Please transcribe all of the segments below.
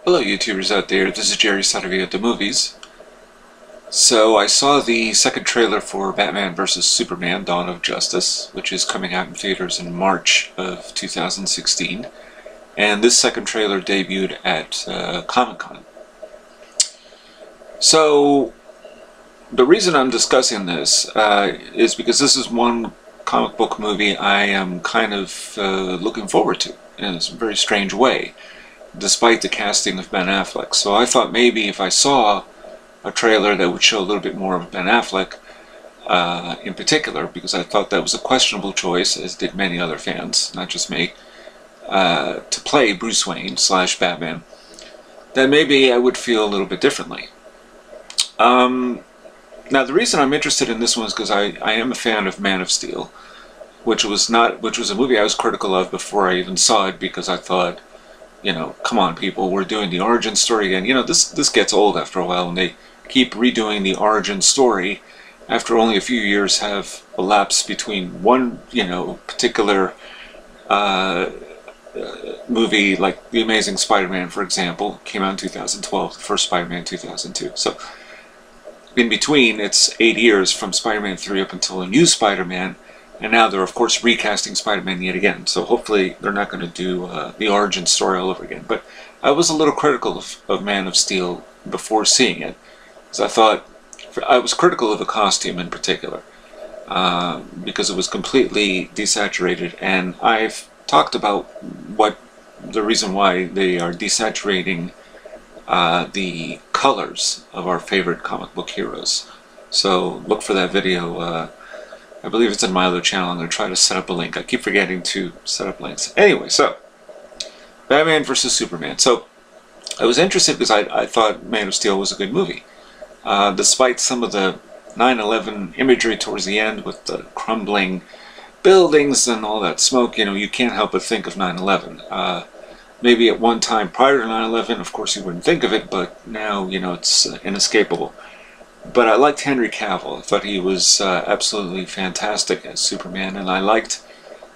Hello YouTubers out there, this is Jerry Saturday at the movies. So I saw the second trailer for Batman vs. Superman: Dawn of Justice, which is coming out in theaters in March of 2016. And this second trailer debuted at ComicCon. So the reason I'm discussing this is because this is one comic book movie I am kind of looking forward to in a very strange way, despite the casting of Ben Affleck. So I thought maybe if I saw a trailer that would show a little bit more of Ben Affleck in particular, because I thought that was a questionable choice, as did many other fans, not just me, to play Bruce Wayne / Batman, then maybe I would feel a little bit differently. Now the reason I'm interested in this one is because I am a fan of Man of Steel, which was a movie I was critical of before I even saw it, because I thought, you know, come on people, we're doing the origin story again. You know, this gets old after a while when they keep redoing the origin story after only a few years have elapsed between one, you know, particular movie, like The Amazing Spider-Man, for example, came out in 2012, the first Spider-Man 2002. So in between, it's 8 years from Spider-Man 3 up until a new Spider-Man, and now they're of course recasting Spider-Man yet again. So hopefully they're not going to do the origin story all over again. But I was a little critical of Man of Steel before seeing it, because I thought, I was critical of the costume in particular, because it was completely desaturated, and I've talked about what the reason why they are desaturating the colors of our favorite comic book heroes. So look for that video. I believe it's in my other channel. I'm going to try to set up a link. I keep forgetting to set up links. Anyway, so Batman vs. Superman. So I was interested because I thought Man of Steel was a good movie. Despite some of the 9/11 imagery towards the end with the crumbling buildings and all that smoke, you know, you can't help but think of 9/11. Maybe at one time prior to 9/11, of course you wouldn't think of it, but now, you know, it's inescapable. But I liked Henry Cavill. I thought he was absolutely fantastic as Superman, and I liked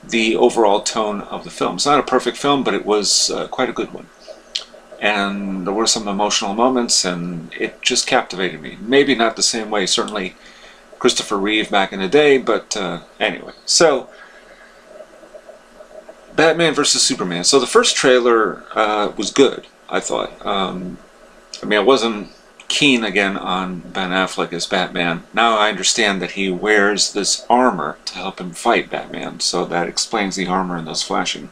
the overall tone of the film. It's not a perfect film, but it was quite a good one. And there were some emotional moments, and it just captivated me. Maybe not the same way, certainly Christopher Reeve back in the day, but anyway. So, Batman vs. Superman. So the first trailer was good, I thought. I mean, I wasn't keen again on Ben Affleck as Batman. Now I understand that he wears this armor to help him fight Batman, so that explains the armor and those flashing,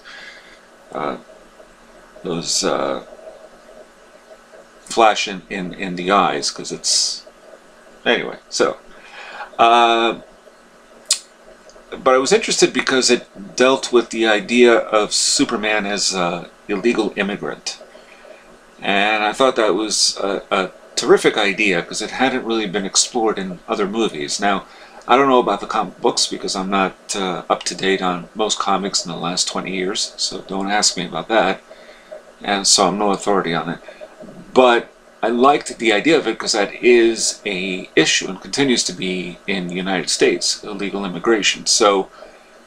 flash in the eyes, because it's, anyway. So, but I was interested because it dealt with the idea of Superman as an illegal immigrant, and I thought that was a terrific idea because it hadn't really been explored in other movies. Now, I don't know about the comic books because I'm not up to date on most comics in the last 20 years, so don't ask me about that, and so I'm no authority on it. But I liked the idea of it because that is an issue and continues to be in the United States, illegal immigration. So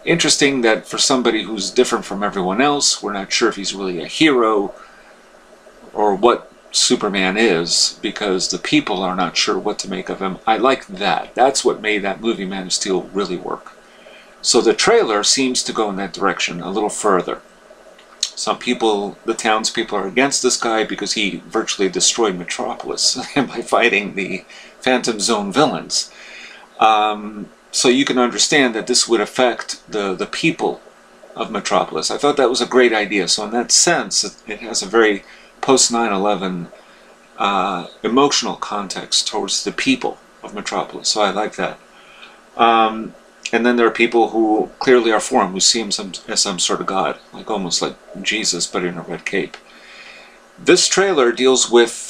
interesting that for somebody who's different from everyone else, we're not sure if he's really a hero or what Superman is, because the people are not sure what to make of him. I like that. That's what made that movie Man of Steel really work. So the trailer seems to go in that direction a little further. Some people, the townspeople, are against this guy because he virtually destroyed Metropolis by fighting the Phantom Zone villains. So you can understand that this would affect the people of Metropolis. I thought that was a great idea. So in that sense, it has a very post 9/11 emotional context towards the people of Metropolis. So I like that. And then there are people who clearly are for him, who see him as some sort of god, like almost like Jesus, but in a red cape. This trailer deals with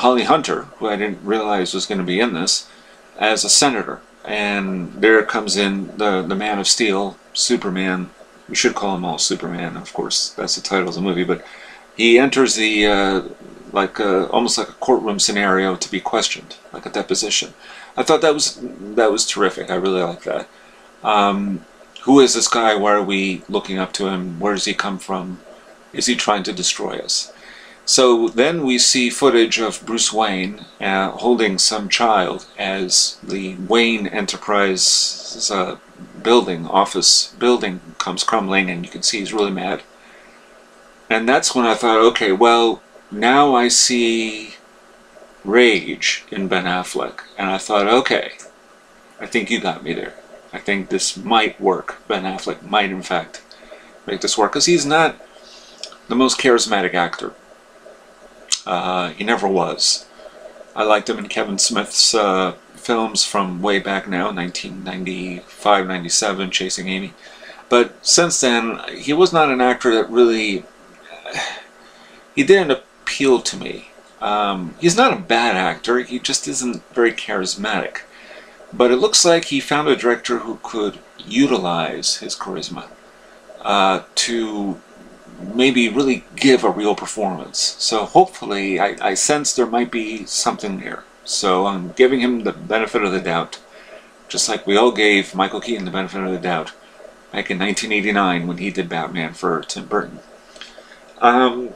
Holly Hunter, who I didn't realize was going to be in this, as a senator. And there comes in the Man of Steel, Superman. We should call him all Superman, of course. That's the title of the movie. But he enters the almost like a courtroom scenario to be questioned, like a deposition. I thought that was terrific. I really like that. Who is this guy? Why are we looking up to him? Where does he come from? Is he trying to destroy us? So then we see footage of Bruce Wayne holding some child as the Wayne Enterprise office building comes crumbling, and you can see he's really mad. And that's when I thought, okay, well, now I see rage in Ben Affleck. And I thought, okay, I think you got me there. I think this might work. Ben Affleck might, in fact, make this work. Because he's not the most charismatic actor. He never was. I liked him in Kevin Smith's films from way back now, 1995, 97, Chasing Amy. But since then, he was not an actor that really... he didn't appeal to me. He's not a bad actor, he just isn't very charismatic. But it looks like he found a director who could utilize his charisma to maybe really give a real performance. So hopefully, I sense there might be something there. So I'm giving him the benefit of the doubt, just like we all gave Michael Keaton the benefit of the doubt back in 1989 when he did Batman for Tim Burton. And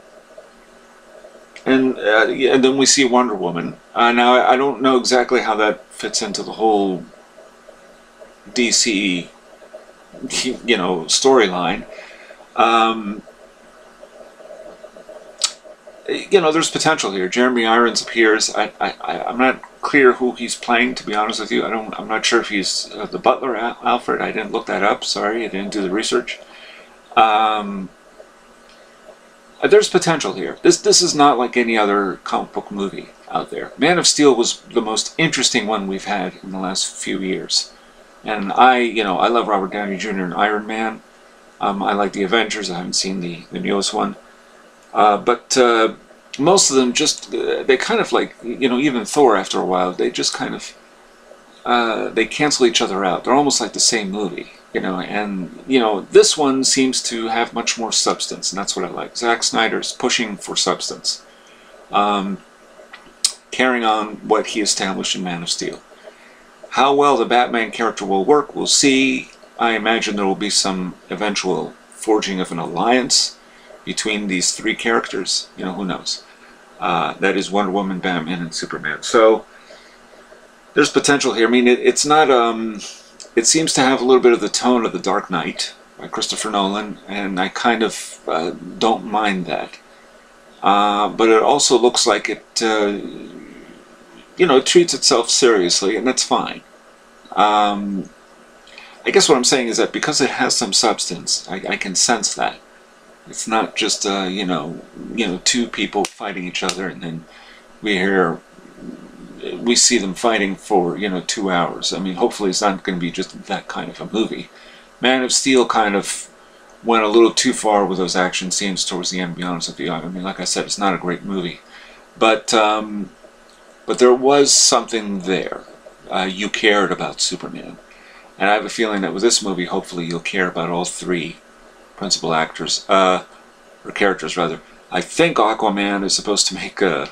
then we see Wonder Woman. Now, I don't know exactly how that fits into the whole DC, storyline. There's potential here. Jeremy Irons appears. I'm not clear who he's playing, to be honest with you. I'm not sure if he's the butler, Alfred. I didn't look that up. Sorry, I didn't do the research. There's potential here. This is not like any other comic book movie out there. Man of Steel was the most interesting one we've had in the last few years. And I love Robert Downey Jr. and Iron Man. I like the Avengers. I haven't seen the newest one. But most of them just, they kind of like, even Thor after a while, they just kind of, they cancel each other out. They're almost like the same movie. This one seems to have much more substance, and that's what I like. Zack Snyder's pushing for substance. Carrying on what he established in Man of Steel. How well the Batman character will work, we'll see. I imagine there will be some eventual forging of an alliance between these three characters. Who knows? That is Wonder Woman, Batman, and Superman. So, there's potential here. I mean, it's not... It seems to have a little bit of the tone of The Dark Knight by Christopher Nolan, and I kind of don't mind that. But it also looks like it, it treats itself seriously, and that's fine. I guess what I'm saying is that because it has some substance, I can sense that. It's not just, two people fighting each other, and then we see them fighting for, 2 hours. I mean, hopefully it's not going to be just that kind of a movie. Man of Steel kind of went a little too far with those action scenes towards the end, to be honest with you. I mean, like I said, it's not a great movie. But there was something there. You cared about Superman. And I have a feeling that with this movie, hopefully you'll care about all three principal actors, or characters, rather. I think Aquaman is supposed to make an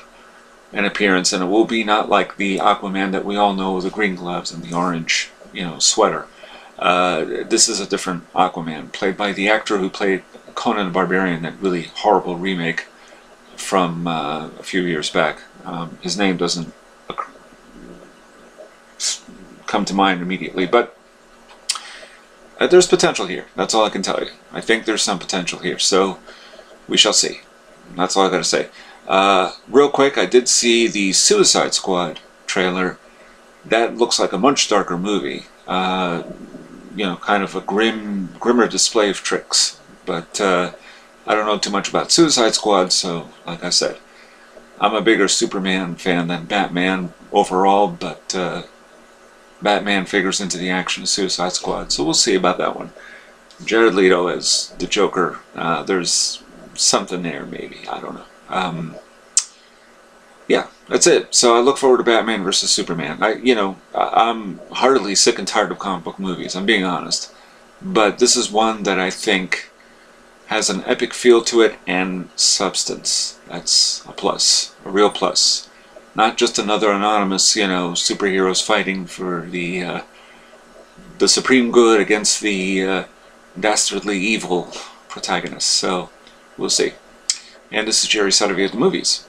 appearance, and it will be not like the Aquaman that we all know with the green gloves and the orange, sweater. This is a different Aquaman, played by the actor who played Conan the Barbarian, that really horrible remake from a few years back. His name doesn't come to mind immediately, but there's potential here. That's all I can tell you. I think there's some potential here, so we shall see. That's all I gotta say. Real quick, I did see the Suicide Squad trailer. That looks like a much darker movie. Kind of a grimmer display of tricks. But I don't know too much about Suicide Squad, so like I said, I'm a bigger Superman fan than Batman overall, but Batman figures into the action of Suicide Squad, so we'll see about that one. Jared Leto as the Joker, there's something there maybe, I don't know. Yeah, that's it. So I look forward to Batman vs. Superman. I'm heartily sick and tired of comic book movies, I'm being honest. But this is one that I think has an epic feel to it and substance. That's a plus, a real plus. Not just another anonymous, superheroes fighting for the supreme good against the dastardly evil protagonist. So, we'll see. And this is Jerry Sadovia at the Movies.